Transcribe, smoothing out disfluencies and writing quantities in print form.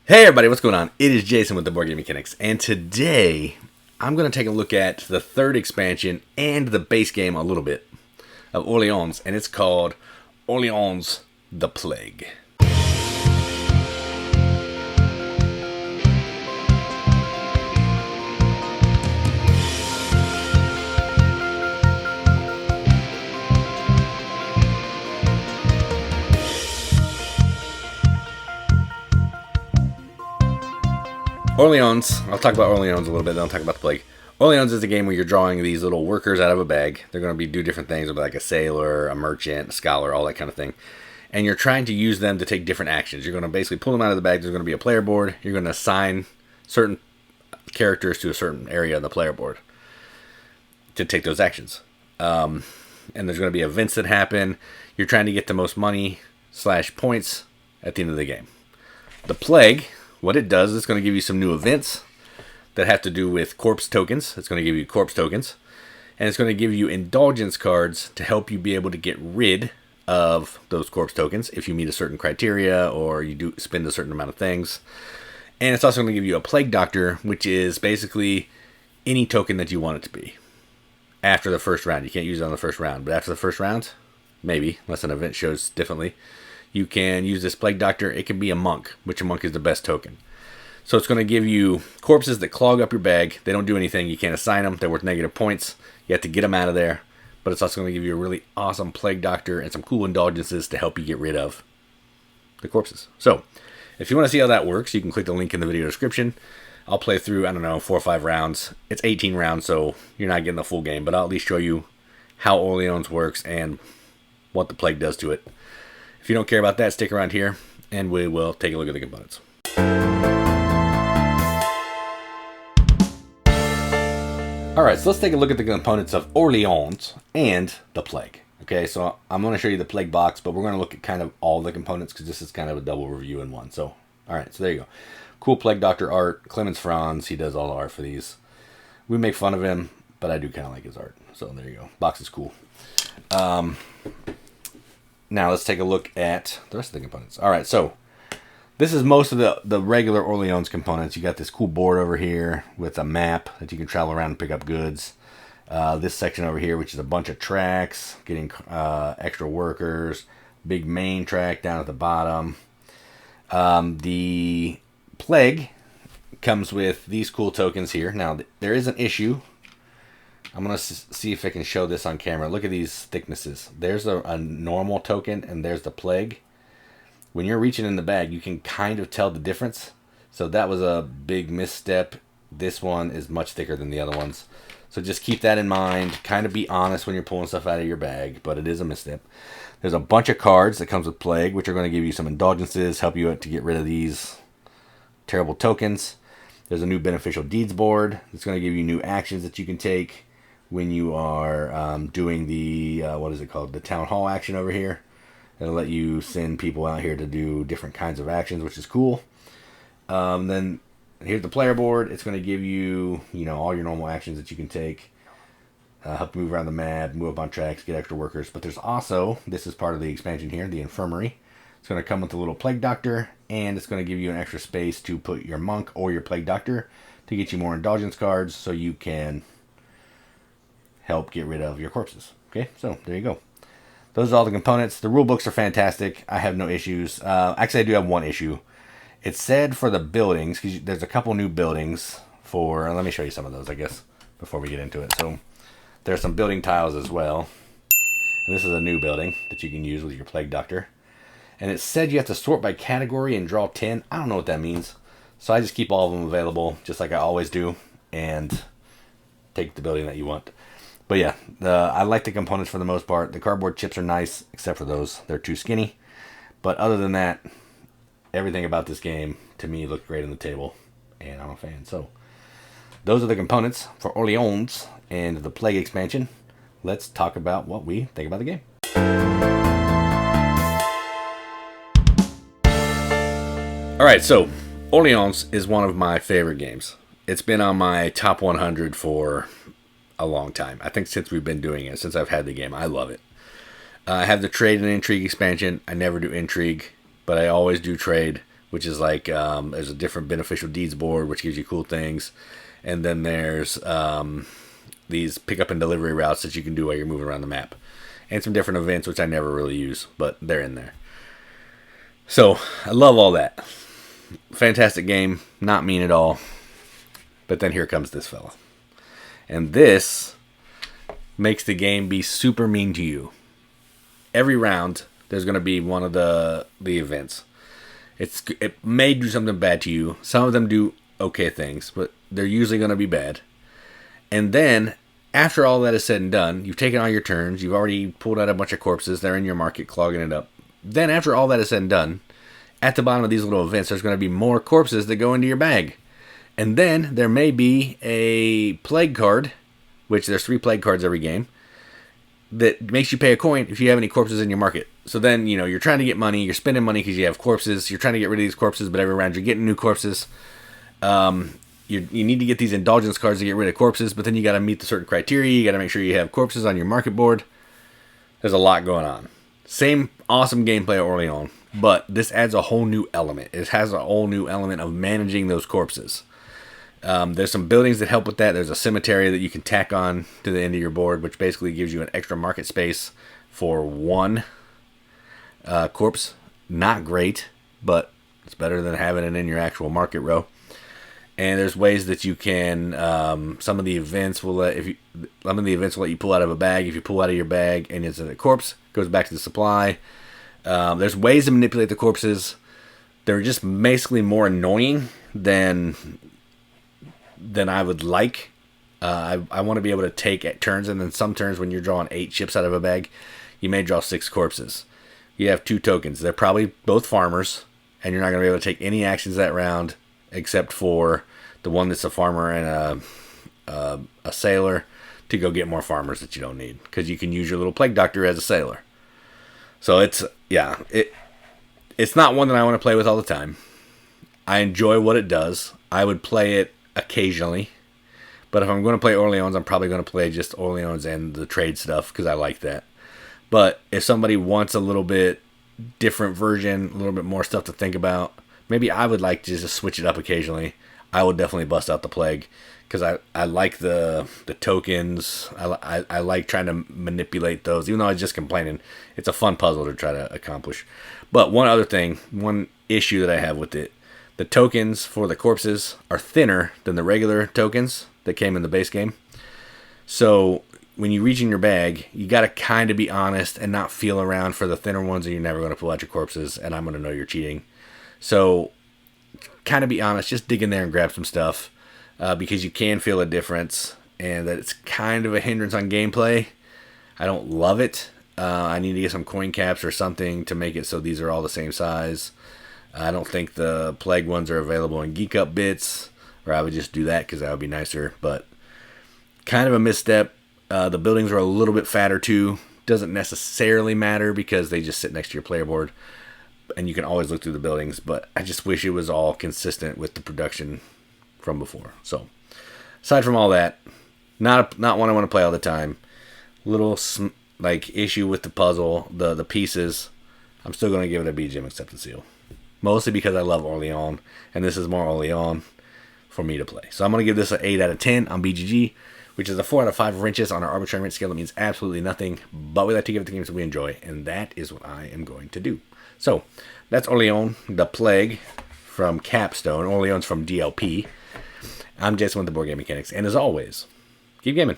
Hey everybody, what's going on? It is Jason with the Boardgame Mechanics, and today I'm going to take a look at the third expansion and the base game a little bit of Orléans, and it's called Orléans the Plague. Orléans, I'll talk about Orléans a little bit, then I'll talk about the Plague. Orléans is a game where you're drawing these little workers out of a bag. They're going to do different things, like a sailor, a merchant, a scholar, all that kind of thing. And you're trying to use them to take different actions. You're going to basically pull them out of the bag. There's going to be a player board. You're going to assign certain characters to a certain area of the player board to take those actions. And there's going to be events that happen. You're trying to get the most money / points at the end of the game. The Plague, what it does is it's going to give you some new events that have to do with corpse tokens. It's going to give you corpse tokens. And it's going to give you indulgence cards to help you be able to get rid of those corpse tokens if you meet a certain criteria or you do spend a certain amount of things. And it's also going to give you a Plague Doctor, which is basically any token that you want it to be after the first round. You can't use it on the first round, but after the first round, maybe, unless an event shows differently, you can use this Plague Doctor. It can be a monk, which a monk is the best token. So it's going to give you corpses that clog up your bag. They don't do anything. You can't assign them. They're worth negative points. You have to get them out of there. But it's also going to give you a really awesome Plague Doctor and some cool indulgences to help you get rid of the corpses. So if you want to see how that works, you can click the link in the video description. I'll play through, 4 or 5 rounds. It's 18 rounds, so you're not getting the full game. But I'll at least show you how Orléans works and what the Plague does to it. If you don't care about that, stick around here, and we will take a look at the components. Alright, so let's take a look at the components of Orléans and the Plague. Okay, so I'm going to show you the Plague box, but we're going to look at kind of all the components because this is kind of a double review in one. So, alright, so there you go. Cool Plague Doctor art. Clemens Franz, he does all the art for these. We make fun of him, but I do kind of like his art. So there you go. Box is cool. Now let's take a look at the rest of the components. Alright, so this is most of the regular Orléans components. You got this cool board over here with a map that you can travel around and pick up goods. This section over here, which is a bunch of tracks, getting extra workers. Big main track down at the bottom. The Plague comes with these cool tokens here. Now, there is an issue. I'm going to see if I can show this on camera. Look at these thicknesses. There's a normal token, and there's the Plague. When you're reaching in the bag, you can kind of tell the difference. So that was a big misstep. This one is much thicker than the other ones. So just keep that in mind. Kind of be honest when you're pulling stuff out of your bag, but it is a misstep. There's a bunch of cards that comes with Plague, which are going to give you some indulgences, help you to get rid of these terrible tokens. There's a new beneficial deeds board. It's going to give you new actions that you can take when you are doing the, the town hall action over here. It'll let you send people out here to do different kinds of actions, which is cool. Then here's the player board. It's going to give you, all your normal actions that you can take. Help you move around the map, move up on tracks, get extra workers. But there's also, this is part of the expansion here, the infirmary. It's going to come with a little Plague Doctor, and it's going to give you an extra space to put your monk or your Plague Doctor to get you more indulgence cards so you can help get rid of your corpses. Okay, so there you go. Those are all the components. The rule books are fantastic. I have no issues. Actually, I do have one issue. It said for the buildings, because there's a couple new buildings for... Let me show you some of those, I guess, before we get into it. So there's some building tiles as well. And this is a new building that you can use with your Plague Doctor. And it said you have to sort by category and draw 10. I don't know what that means. So I just keep all of them available, just like I always do, and take the building that you want. But yeah, I like the components for the most part. The cardboard chips are nice, except for those. They're too skinny. But other than that, everything about this game, to me, looked great on the table. And I'm a fan. So, those are the components for Orléans and the Plague expansion. Let's talk about what we think about the game. Alright, so Orléans is one of my favorite games. It's been on my top 100 for a long time. I think since we've been doing it, since I've had the game. I love it. I have the trade and intrigue expansion. I never do intrigue, but I always do trade which is like there's a different beneficial deeds board, which gives you cool things. And then there's these pickup and delivery routes that you can do while you're moving around the map. And some different events, which I never really use, but they're in there. So, I love all that. Fantastic game. Not mean at all. But then here comes this fella. And this makes the game be super mean to you. Every round, there's going to be one of the events. It may do something bad to you. Some of them do okay things, but they're usually going to be bad. And then, after all that is said and done, you've taken all your turns, you've already pulled out a bunch of corpses, they're in your market clogging it up. Then, after all that is said and done, at the bottom of these little events, there's going to be more corpses that go into your bag. And then, there may be a plague card, which there's 3 plague cards every game, that makes you pay a coin if you have any corpses in your market. So then, you're trying to get money, you're spending money because you have corpses, you're trying to get rid of these corpses, but every round you're getting new corpses. You need to get these indulgence cards to get rid of corpses, but then you got to meet the certain criteria. You got to make sure you have corpses on your market board. There's a lot going on. Same awesome gameplay at Orléans, but this adds a whole new element. It has a whole new element of managing those corpses. There's some buildings that help with that. There's a cemetery that you can tack on to the end of your board, which basically gives you an extra market space for 1 corpse. Not great, but it's better than having it in your actual market row. And there's ways that you can. Some of the events will let you pull out of a bag. If you pull out of your bag and it's a corpse, it goes back to the supply. There's ways to manipulate the corpses. They're just basically more annoying than I would like. I want to be able to take at turns, and then some turns when you're drawing 8 chips out of a bag, you may draw 6 corpses. You have 2 tokens. They're probably both farmers, and you're not going to be able to take any actions that round, except for the one that's a farmer and a sailor to go get more farmers that you don't need, because you can use your little plague doctor as a sailor. So it's not one that I want to play with all the time. I enjoy what it does. I would play it occasionally, but if I'm going to play Orléans, I'm probably going to play just Orléans and the trade stuff because I like that. But if somebody wants a little bit different version, a little bit more stuff to think about, maybe I would like to just switch it up occasionally. I would definitely bust out the plague because I like the tokens. I like trying to manipulate those. Even though I was just complaining, it's a fun puzzle to try to accomplish. But one issue that I have with it, the tokens for the corpses are thinner than the regular tokens that came in the base game. So when you reach in your bag, you got to kind of be honest and not feel around for the thinner ones, and you're never going to pull out your corpses, and I'm going to know you're cheating. So kind of be honest, just dig in there and grab some stuff because you can feel a difference, and that it's kind of a hindrance on gameplay. I don't love it. I need to get some coin caps or something to make it so these are all the same size. I don't think the plague ones are available in Geek Up bits, or I would just do that because that would be nicer, but kind of a misstep. The buildings are a little bit fatter too. Doesn't necessarily matter because they just sit next to your player board, and you can always look through the buildings, but I just wish it was all consistent with the production from before. So, aside from all that, not one I want to play all the time. Little issue with the puzzle, the pieces. I'm still going to give it a BGM acceptance seal. Mostly because I love Orléans, and this is more Orléans for me to play. So I'm going to give this an 8 out of 10 on BGG, which is a 4 out of 5 wrenches on our arbitrary wrench scale. That means absolutely nothing, but we like to give it the games that we enjoy, and that is what I am going to do. So that's Orléans, the Plague from Capstone, Orléans from DLP. I'm Jason with the Board Game Mechanics, and as always, keep gaming.